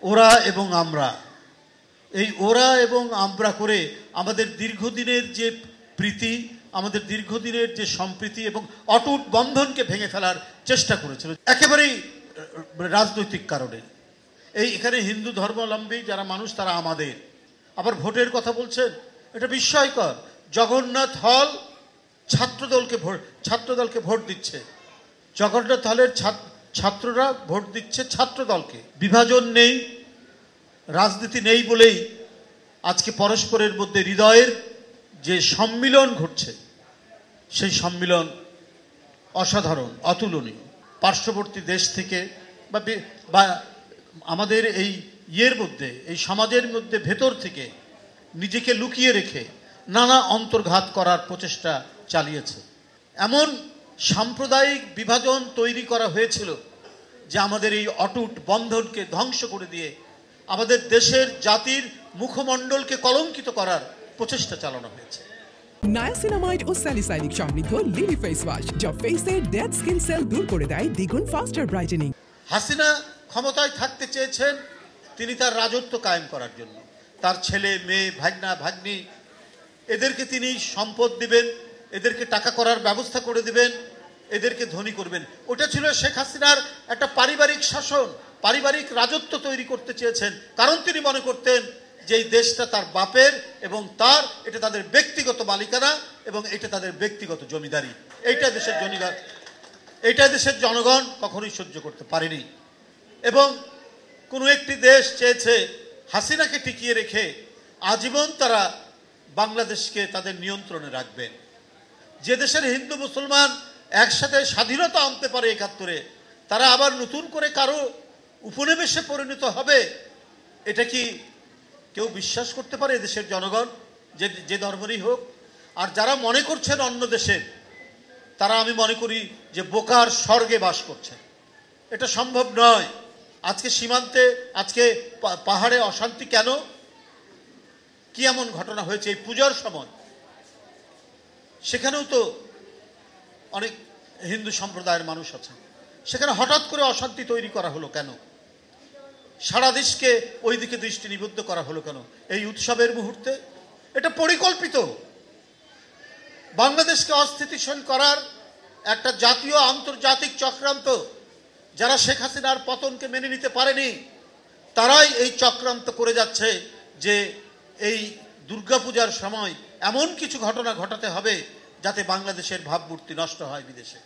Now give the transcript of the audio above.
ওরা এবং আমরা, এই ওরা এবং আমরা করে আমাদের দীর্ঘদিনের যে প্রীতি, আমাদের দীর্ঘদিনের যে সম্প্রীতি এবং অটুট বন্ধনকে ভেঙে ফেলার চেষ্টা করেছিল একেবারেই রাজনৈতিক কারণে। এখানে হিন্দু ধর্মাবলম্বী যারা মানুষ তারা আমাদের, আবার ভোটের কথা বলছেন, এটা বিস্ময়কর। জগন্নাথ হল ছাত্রদলকে ভোট দিচ্ছে, জগন্নাথ হলের ছাত্ররা ভোট দিচ্ছে ছাত্রদলকে। বিভাজন নেই, রাজনীতি নেই বলেই আজকে পরস্পরের মধ্যে হৃদয়ের যে সম্মিলন ঘটছে, সেই সম্মিলন অসাধারণ, অতুলনীয়। পার্শ্ববর্তী দেশ থেকে বা আমাদের এই মধ্যে, এই সমাজের মধ্যে ভেতর থেকে নিজেকে লুকিয়ে রেখে নানা অন্তর্ঘাত করার প্রচেষ্টা চালিয়েছে। এমন সাম্প্রদায়িক বিভাজন তৈরি করা হয়েছিল যে আমাদের এই অটুট বন্ধনকে ধ্বংস করে দিয়ে আমাদের দেশের জাতির মুখমণ্ডলকে কলঙ্কিত করার প্রচেষ্টা চালানো হয়েছে। নায়াসিনামাইড ও স্যালিসাইলিক সমৃদ্ধ লিলি ফেস ওয়াশ যা ফেসের ডেড স্কিন সেল দূর করে দেয় দ্বিগুণ ফাস্টার ব্রাইটেনিং। হাসিনা ক্ষমতায় থাকতে চেয়েছেন তিনি তার রাজত্ব কায়েম করার জন্য। তার ছেলে মেয়ে, ভাগনা ভাগ্নি, এদেরকে তিনি সম্পদ দিবেন, এদেরকে টাকা করার ব্যবস্থা করে দিবেন, এদেরকে ধনী করবেন। ওটা ছিল শেখ হাসিনার একটা পারিবারিক শাসন, পারিবারিক রাজত্ব তৈরি করতে চেয়েছেন। কারণ তিনি মনে করতেন যে এই দেশটা তার বাপের এবং এটা তাদের ব্যক্তিগত মালিকানা এবং এটা তাদের ব্যক্তিগত জমিদারি। এইটা দেশের জনগণ কখনোই সহ্য করতে পারেনি। এবং কোনো একটি দেশ চেয়েছে হাসিনাকে টিকিয়ে রেখে আজীবন তারা বাংলাদেশকে তাদের নিয়ন্ত্রণে রাখবেন। যে দেশের হিন্দু মুসলমান একসাথে স্বাধীনতা আনতে পারে ৭১-এ, তারা আবার নতুন করে কারো উপনিবেশে পরিণত হবে, এটা কি কেউ বিশ্বাস করতে পারে দেশের জনগণ, যে ধর্মেরই হোক? আর যারা মনে করছেন অন্য দেশের, তারা আমি মনে করি যে বোকার স্বর্গে বাস করছেন। এটা সম্ভব নয়। আজকে সীমান্তে, আজকে পাহাড়ে অশান্তি কেন? কি এমন ঘটনা হয়েছে এই পূজার সময়? সেখানেও তো অনেক হিন্দু সম্প্রদায়ের মানুষ আছে, সেখানে হঠাৎ করে অশান্তি তৈরি করা হলো কেন? সারা দেশকে ওই দিকে দৃষ্টি নিবদ্ধ করা হলো কেন এই উৎসবের মুহূর্তে? এটা পরিকল্পিত। বাংলাদেশকে অস্থিতিশীল করার একটা জাতীয় আন্তর্জাতিক চক্রান্ত। যারা শেখ হাসিনার পতনকে মেনে নিতে পারেনি, তারাই এই চক্রান্ত করে যাচ্ছে যে এই দুর্গাপূজার সময় এমন কিছু ঘটনা ঘটাতে হবে যাতে বাংলাদেশের ভাবমূর্তি নষ্ট হয় বিদেশে।